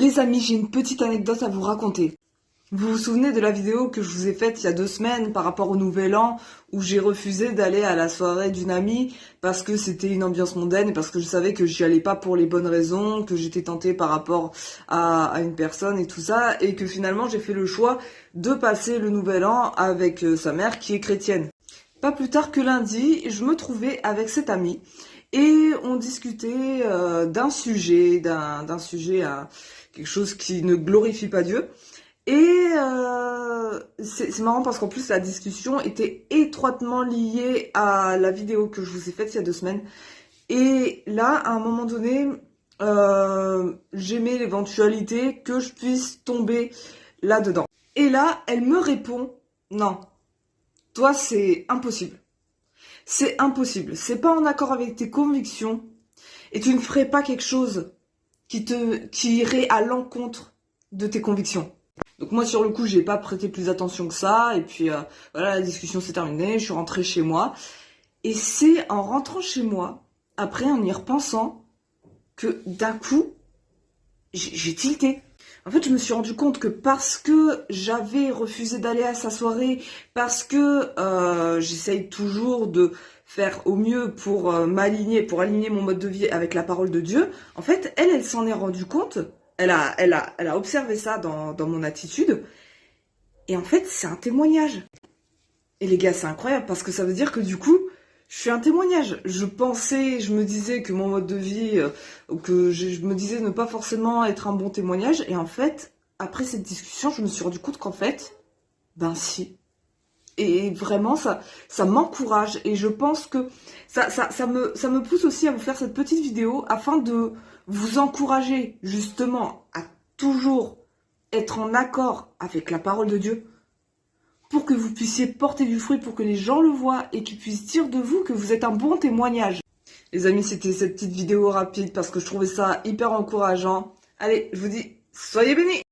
Les amis, j'ai une petite anecdote à vous raconter. Vous vous souvenez de la vidéo que je vous ai faite il y a 2 semaines par rapport au Nouvel An où j'ai refusé d'aller à la soirée d'une amie parce que c'était une ambiance mondaine et parce que je savais que j'y allais pas pour les bonnes raisons, que j'étais tentée par rapport à une personne et tout ça, et que finalement j'ai fait le choix de passer le Nouvel An avec sa mère qui est chrétienne. Pas plus tard que lundi, je me trouvais avec cette amie et on discutait d'un sujet, quelque chose qui ne glorifie pas Dieu. Et c'est marrant parce qu'en plus la discussion était étroitement liée à la vidéo que je vous ai faite il y a 2 semaines. Et là, à un moment donné, j'aimais l'éventualité que je puisse tomber là-dedans. Et là, elle me répond, non, toi c'est impossible. C'est impossible. C'est pas en accord avec tes convictions et tu ne ferais pas quelque chose qui irait à l'encontre de tes convictions. Donc moi sur le coup j'ai pas prêté plus attention que ça et puis voilà, la discussion s'est terminée, je suis rentrée chez moi et c'est en rentrant chez moi, après en y repensant, que d'un coup j'ai tilté. En fait je me suis rendu compte que parce que j'avais refusé d'aller à sa soirée, parce que j'essaye toujours de faire au mieux pour m'aligner, pour aligner mon mode de vie avec la parole de Dieu, en fait elle s'en est rendue compte. Elle a observé ça dans mon attitude. Et en fait, c'est un témoignage. Et les gars, c'est incroyable parce que ça veut dire que du coup, je suis un témoignage. Je me disais que mon mode de vie, je me disais ne pas forcément être un bon témoignage. Et en fait, après cette discussion, je me suis rendu compte qu'en fait, ben si. Et vraiment, ça m'encourage. Et je pense que ça me pousse aussi à vous faire cette petite vidéo afin de vous encourager justement à toujours être en accord avec la parole de Dieu pour que vous puissiez porter du fruit, pour que les gens le voient et qu'ils puissent dire de vous que vous êtes un bon témoignage. Les amis, c'était cette petite vidéo rapide parce que je trouvais ça hyper encourageant. Allez, je vous dis, soyez bénis!